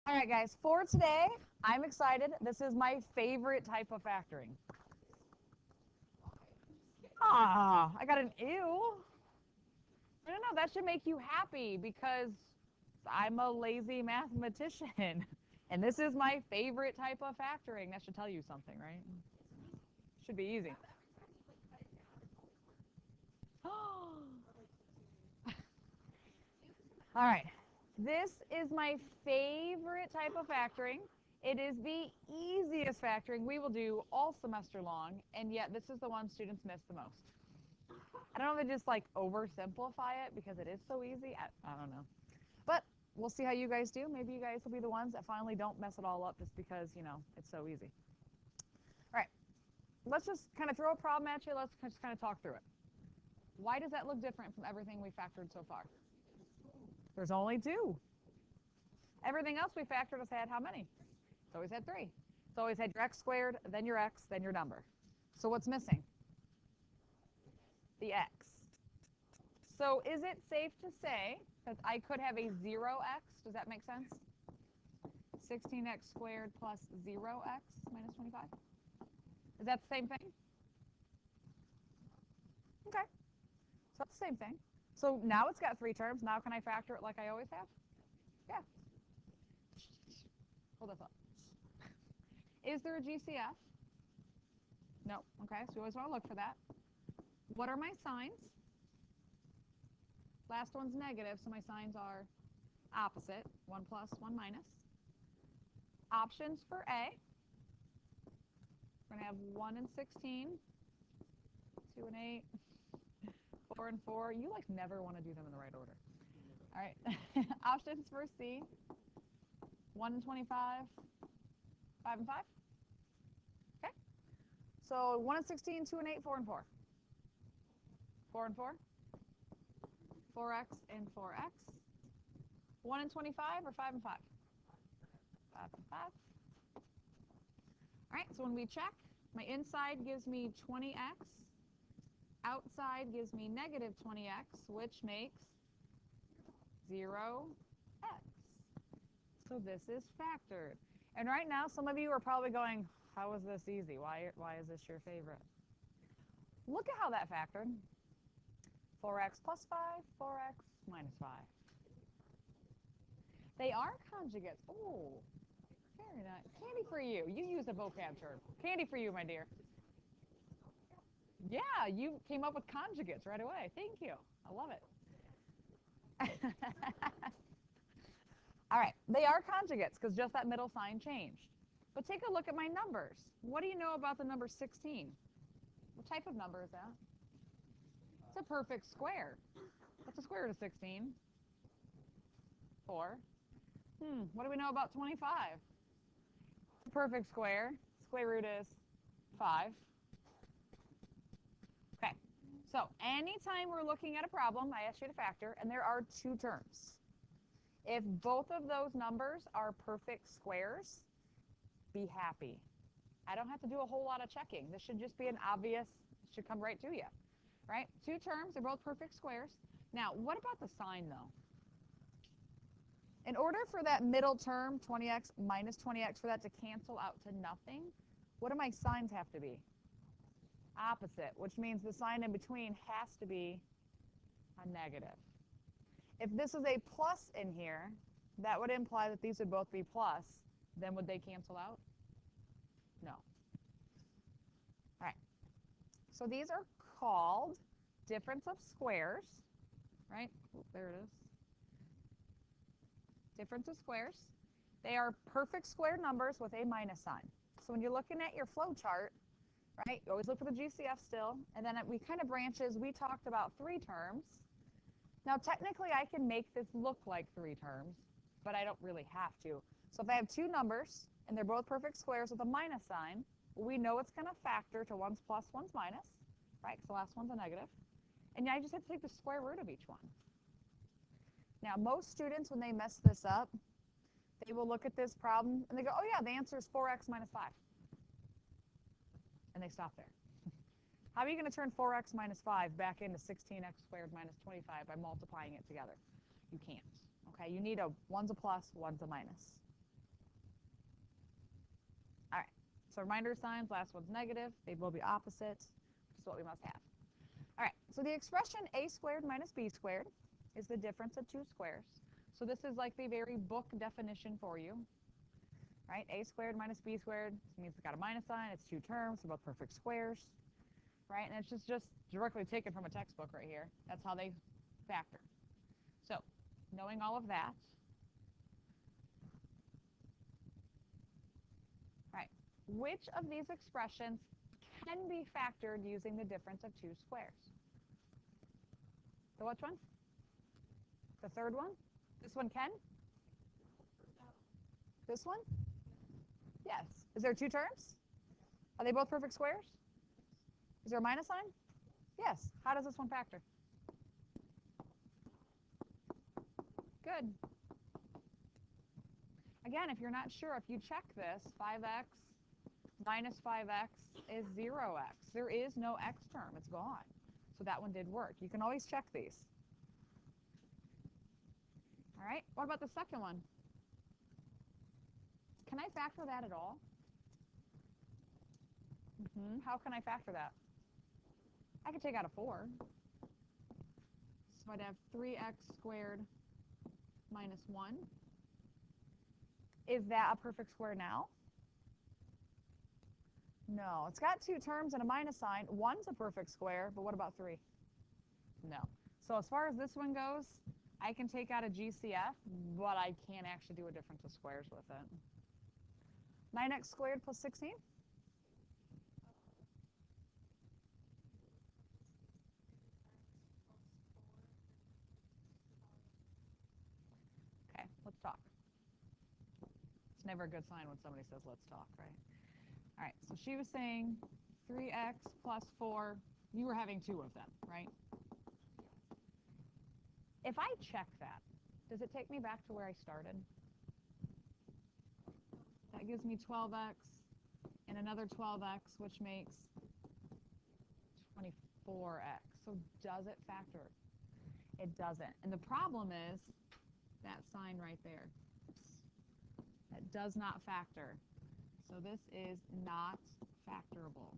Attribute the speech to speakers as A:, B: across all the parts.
A: All right, guys, for today, I'm excited. This is my favorite type of factoring. Ah, I got an ew. I don't know, that should make you happy because I'm a lazy mathematician. And this is my favorite type of factoring. That should tell you something, right? Should be easy. All right. This is my favorite type of factoring. It is the easiest factoring we will do all semester long, and yet this is the one students miss the most. I don't know if they just like oversimplify it because it is so easy. I don't know. But we'll see how you guys do. Maybe you guys will be the ones that finally don't mess it all up just because, it's so easy. All right. Let's just kind of throw a problem at you. Let's just kind of talk through it. Why does that look different from everything we factored so far? There's only two. Everything else we factored has had how many? It's always had three. It's always had your x squared, then your x, then your number. So what's missing? The x. So is it safe to say that I could have a 0x? Does that make sense? 16x squared plus 0x minus 25? Is that the same thing? Okay. So that's the same thing. So now it's got three terms. Now can I factor it like I always have? Yeah. Hold this up. Is there a GCF? No. Okay, so you always want to look for that. What are my signs? Last one's negative, so my signs are opposite. 1 plus, 1 minus. Options for A. We're going to have 1 and 16, 2 and 8, 4 and 4. You like never want to do them in the right order. All right. Options for C. 1 and 25, 5 and 5. Okay. So 1 and 16, 2 and 8, 4 and 4. 4 and 4. 4x and 4x. 1 and 25 or 5 and 5? 5 and 5. All right, so when we check, my inside gives me 20x. Outside gives me negative 20x, which makes 0x. So this is factored. And right now, some of you are probably going, how is this easy? Why is this your favorite? Look at how that factored. 4x plus 5, 4x minus 5. They are conjugates. Oh, very nice. Candy for you. You use a vocab term. Candy for you, my dear. Yeah, you came up with conjugates right away. Thank you. I love it. All right, they are conjugates because just that middle sign changed. But take a look at my numbers. What do you know about the number 16? What type of number is that? It's a perfect square. What's the square root of 16? 4. What do we know about 25? It's a perfect square. Square root is 5. Okay, so anytime we're looking at a problem, I ask you to factor, and there are two terms. If both of those numbers are perfect squares, be happy. I don't have to do a whole lot of checking. This should just be an obvious, it should come right to you, right? Two terms, they're both perfect squares. Now, what about the sign, though? In order for that middle term, 20x minus 20x, for that to cancel out to nothing, what do my signs have to be? Opposite, which means the sign in between has to be a negative. If this is a plus in here, that would imply that these would both be plus. Then would they cancel out? No. All right. So these are called difference of squares, right? There it is. Difference of squares. They are perfect square numbers with a minus sign. So when you're looking at your flow chart, right, you always look for the GCF still. And then we kind of branches. We talked about 3 terms. Now, technically, I can make this look like 3 terms, but I don't really have to. So if I have 2 numbers, and they're both perfect squares with a minus sign, we know it's going to factor to one's plus, one's minus, right? Because the last one's a negative. And now I just have to take the square root of each one. Now, most students, when they mess this up, they will look at this problem, and they go, oh, yeah, the answer is 4x minus 5. And they stop there. How are you going to turn 4x minus 5 back into 16x squared minus 25 by multiplying it together? You can't. Okay, you need one's a plus, one's a minus. So reminder signs, last one's negative. They will be opposite, which is what we must have. All right, so the expression a squared minus b squared is the difference of two squares. So this is like the very book definition for you. Right, a squared minus b squared means it's got a minus sign. It's two terms, they're both perfect squares. Right, and it's just directly taken from a textbook right here. That's how they factor. So knowing all of that, right, which of these expressions can be factored using the difference of two squares? The which one? The third one? This one can? This one? Yes. Is there two terms? Are they both perfect squares? Is there a minus sign? Yes. How does this one factor? Good. Again, if you're not sure, if you check this, 5x minus 5x is 0x. There is no x term. It's gone. So that one did work. You can always check these. All right. What about the second one? Can I factor that at all? How can I factor that? I could take out a 4. So I'd have 3x squared minus 1. Is that a perfect square now? No. It's got two terms and a minus sign. 1's a perfect square, but what about 3? No. So as far as this one goes, I can take out a GCF, but I can't actually do a difference of squares with it. 9x squared plus 16? Okay, let's talk. It's never a good sign when somebody says, let's talk, right? All right, so she was saying 3x plus 4. You were having two of them, right? If I check that, does it take me back to where I started? That gives me 12x and another 12x, which makes 24x. So does it factor? It doesn't. And the problem is that sign right there. That does not factor. So this is not factorable.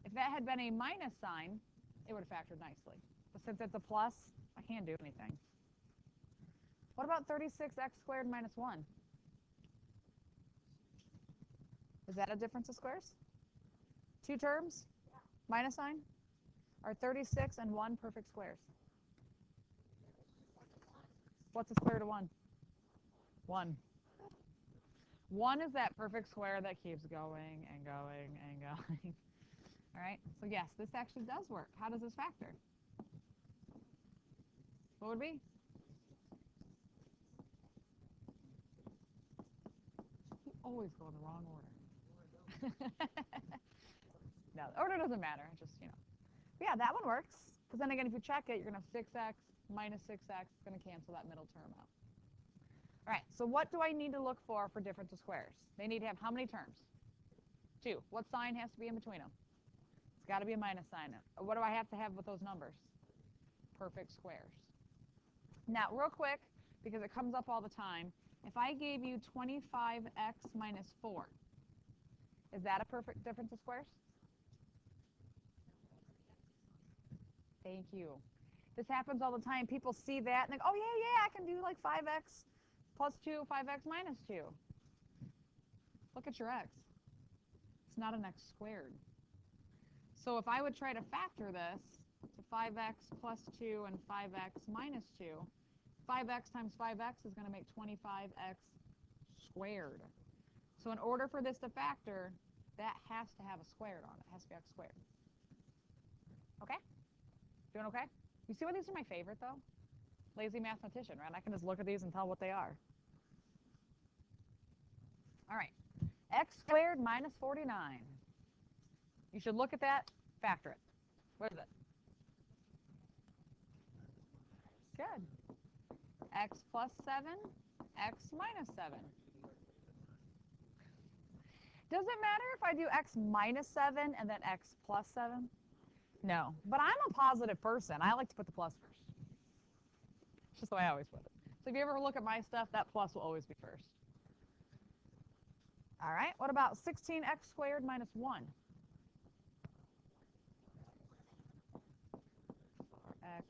A: If that had been a minus sign, it would have factored nicely. But since it's a plus, I can't do anything. What about 36x squared minus 1? Is that a difference of squares? Two terms? Minus sign? Are 36 and 1 perfect squares? What's the square root of 1? 1. 1 is that perfect square that keeps going and going and going. All right, so yes, this actually does work. How does this factor? What would it be? You always go in the wrong order. No, the order doesn't matter. Just, But yeah, that one works. Because then again, if you check it, you're going to have 6x minus 6x. It's going to cancel that middle term out. All right, so what do I need to look for difference of squares? They need to have how many terms? 2. What sign has to be in between them? It's got to be a minus sign. What do I have to have with those numbers? Perfect squares. Now, real quick, because it comes up all the time, if I gave you 25x minus 4, is that a perfect difference of squares? Thank you. This happens all the time. People see that and they go, oh, yeah, I can do like 5x plus 2, 5x minus 2. Look at your x. It's not an x squared. So if I would try to factor this to 5x plus 2 and 5x minus 2, 5x times 5x is going to make 25x squared. So in order for this to factor, that has to have a squared on it. It has to be x squared. Okay? Doing okay? You see why these are my favorite, though? Lazy mathematician, right? I can just look at these and tell what they are. All right. X squared minus 49. You should look at that, factor it. What is it? Good. X plus 7, x minus 7. Does it matter if I do x minus 7 and then x plus 7? No. But I'm a positive person. I like to put the plus first. It's just the way I always put it. So if you ever look at my stuff, that plus will always be first. All right, what about 16x squared minus 1? X,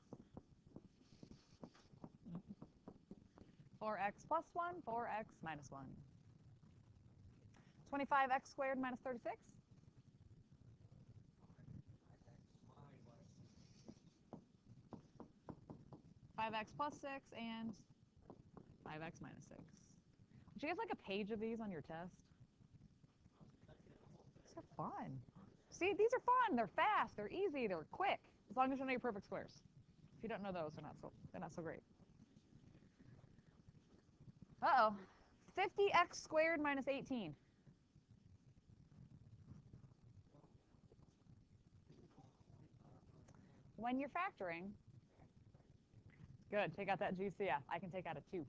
A: 4x plus 1, 4x minus 1. 25x squared minus 36? 5x plus 6 and 5x minus 6. Would you guys like a page of these on your test? These are fun. See, these are fun. They're fast. They're easy. They're quick. As long as you know your perfect squares. If you don't know those, they're not so great. Uh-oh. 50x squared minus 18. When you're factoring, good, take out that GCF. I can take out a 2.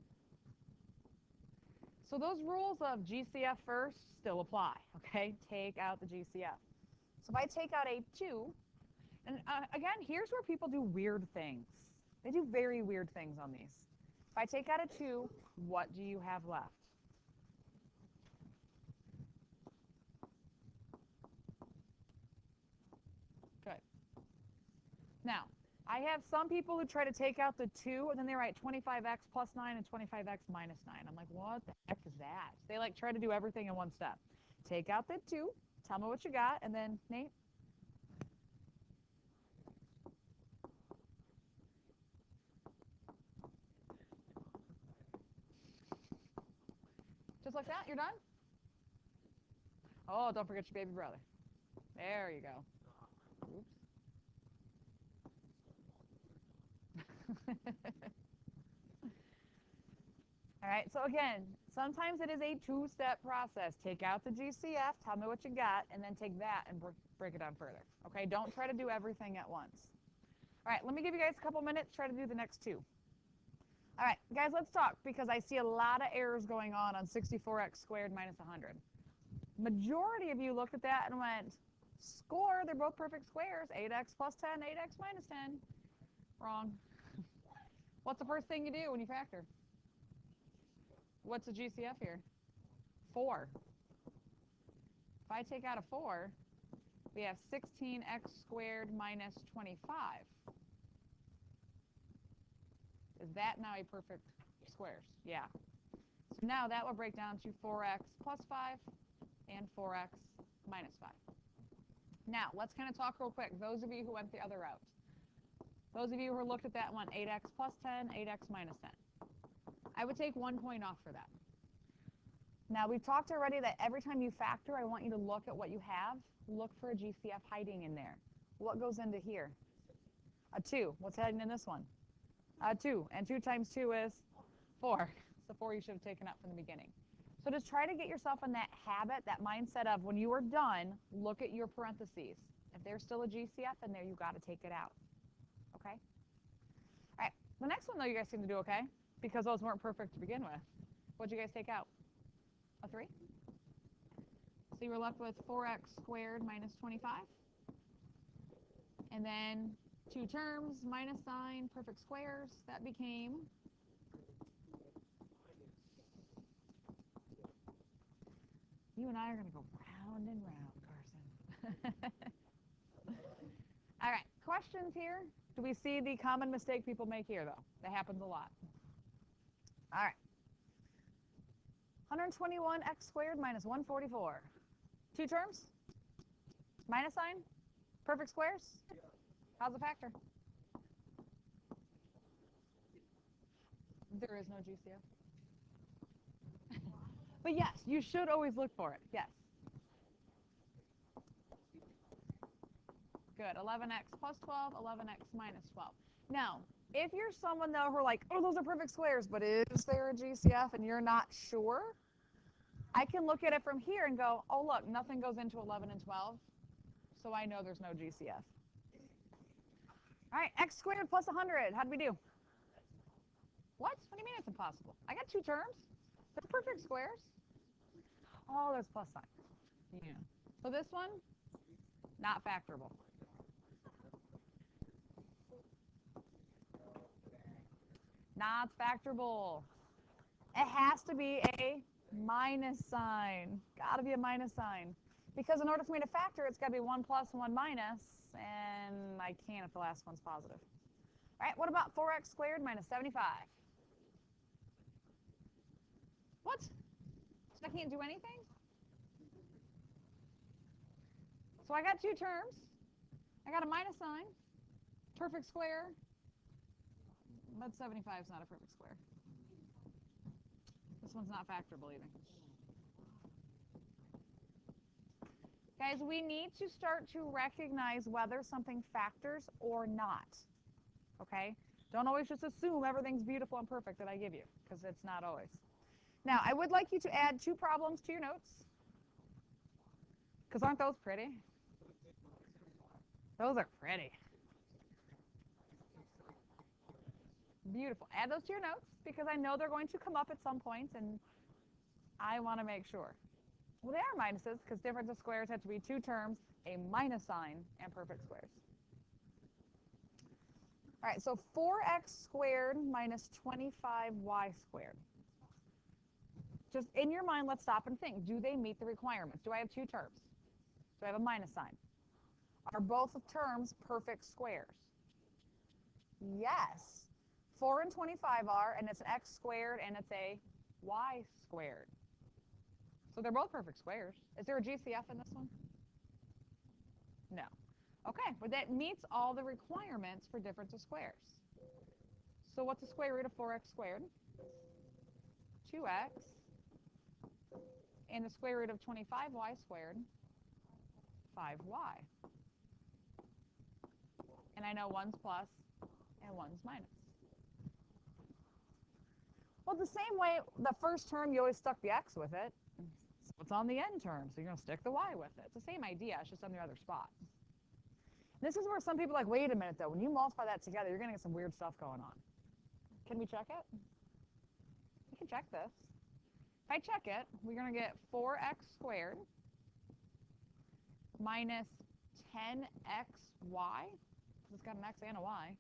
A: So those rules of GCF first still apply, okay? Take out the GCF. So if I take out a 2, and again, here's where people do weird things. They do very weird things on these. If I take out a 2, what do you have left? Good. Now, I have some people who try to take out the 2, and then they write 25x plus 9 and 25x minus 9. I'm like, what the heck is that? They like try to do everything in one step. Take out the 2, tell me what you got, and then, Nate? Just like that, you're done? Oh, don't forget your baby brother. There you go. Oops. All right, so again, sometimes it is a 2-step process. Take out the GCF, tell me what you got, and then take that and break it down further. Okay, don't try to do everything at once. All right, let me give you guys a couple minutes, try to do the next 2. All right, guys, let's talk because I see a lot of errors going on 64x squared minus 100. Majority of you looked at that and went, score, they're both perfect squares, 8x plus 10, 8x minus 10. Wrong. What's the first thing you do when you factor? What's the GCF here? 4. If I take out a 4, we have 16x squared minus 25. Is that now a perfect squares? Yeah. So now that will break down to 4x plus 5 and 4x minus 5. Now, let's kind of talk real quick. Those of you who went the other route. Those of you who looked at that one, 8x plus 10, 8x minus 10. I would take 1 point off for that. Now, we've talked already that every time you factor, I want you to look at what you have. Look for a GCF hiding in there. What goes into here? A 2. What's hiding in this one? A 2. And 2 times 2 is 4. So 4 you should have taken out from the beginning. So just try to get yourself in that habit, that mindset of when you are done, look at your parentheses. If there's still a GCF in there, you've got to take it out. Okay? All right. The next one, though, you guys seem to do okay because those weren't perfect to begin with. What'd you guys take out? A 3? So you were left with 4x squared minus 25. And then 2 terms, minus sign, perfect squares. That became you and I are going to go round and round, Carson. All right, questions here? Do we see the common mistake people make here, though? That happens a lot. All right. 121x squared minus 144. 2 terms? Minus sign? Perfect squares? How's the factor? There is no GCF. But yes, you should always look for it. Yes. Good. 11x plus 12, 11x minus 12. Now, if you're someone, though, who are like, oh, those are perfect squares, but is there a GCF and you're not sure, I can look at it from here and go, oh, look, nothing goes into 11 and 12, so I know there's no GCF. All right, x squared plus 100. How did we do? What? What do you mean it's impossible? I got 2 terms. They're perfect squares. Oh, there's plus sign. Yeah. So this one, not factorable. Not factorable. It has to be a Minus sign. Got to be a minus sign. Because in order for me to factor, it's got to be 1 plus, 1 minus, and I can't if the last one's positive. All right, what about 4x squared minus 75? What? So I can't do anything? So I got two terms. I got a minus sign, perfect square, but 75 is not a perfect square. This one's not factorable either. Guys, we need to start to recognize whether something factors or not. Okay? Don't always just assume everything's beautiful and perfect that I give you, because it's not always. Now, I would like you to add two problems to your notes, because aren't those pretty? Those are pretty. Beautiful. Add those to your notes, because I know they're going to come up at some point, and I want to make sure. Well, they are minuses, because difference of squares have to be two terms, a minus sign, and perfect squares. All right, so 4x squared minus 25y squared. Just in your mind, let's stop and think. Do they meet the requirements? Do I have two terms? Do I have a minus sign? Are both terms perfect squares? Yes. 4 and 25 are, and it's an x squared, and it's a y squared. So they're both perfect squares. Is there a GCF in this one? No. Okay, but that meets all the requirements for difference of squares. So what's the square root of 4x squared? 2x. And the square root of 25y squared? 5y. And I know one's plus and one's minus. Well, the same way, the first term, you always stuck the x with it. So it's on the end term, so you're going to stick the y with it. It's the same idea, it's just on the other spot. This is where some people are like, wait a minute, though. When you multiply that together, you're going to get some weird stuff going on. Can we check it? We can check this. If I check it, we're going to get 4x squared minus 10xy. It's got an x and a y.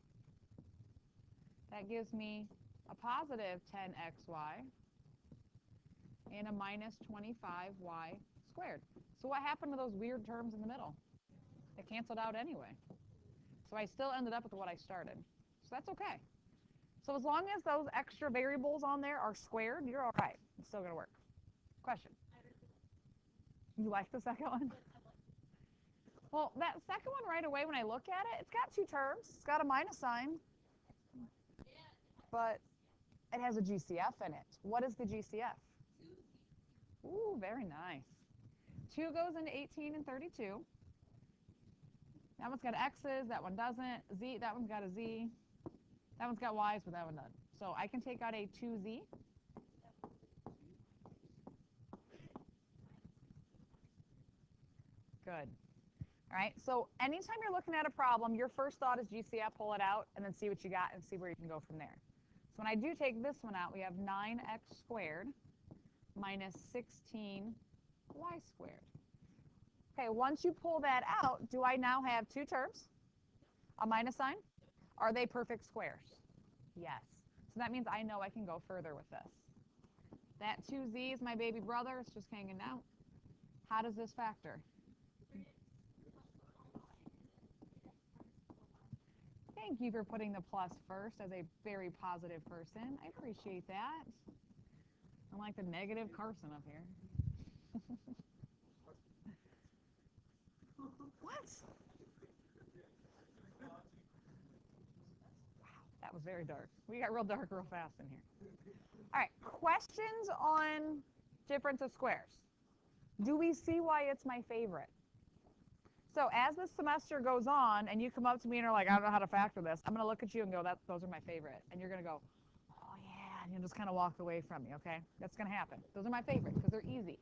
A: That gives me a positive 10xy and a minus 25y squared. So what happened to those weird terms in the middle? They canceled out anyway. So I still ended up with what I started. So that's okay. So as long as those extra variables on there are squared, you're all right. It's still going to work. Question? You like the second one? Well, that second one right away when I look at it, it's got two terms. It's got a minus sign, but it has a GCF in it. What is the GCF? Ooh, very nice. 2 goes into 18 and 32. That one's got X's, that one doesn't. Z, that one's got a Z. That one's got Y's, but that one doesn't. So I can take out a 2Z. Good. All right, so anytime you're looking at a problem, your first thought is GCF, pull it out, and then see what you got and see where you can go from there. So when I do take this one out, we have 9x squared minus 16y squared. Okay, once you pull that out, do I now have two terms? A minus sign? Are they perfect squares? Yes. So that means I know I can go further with this. That 2z is my baby brother. It's just hanging out. How does this factor? Thank you for putting the plus first as a very positive person. I appreciate that. I'm like the negative Carson up here. What? Wow, that was very dark. We got real dark real fast in here. All right, questions on difference of squares. Do we see why it's my favorite? So as the semester goes on and you come up to me and are like, I don't know how to factor this, I'm going to look at you and go, those are my favorite. And you're going to go, oh, yeah, and you'll just kind of walk away from me, okay? That's going to happen. Those are my favorite because they're easy.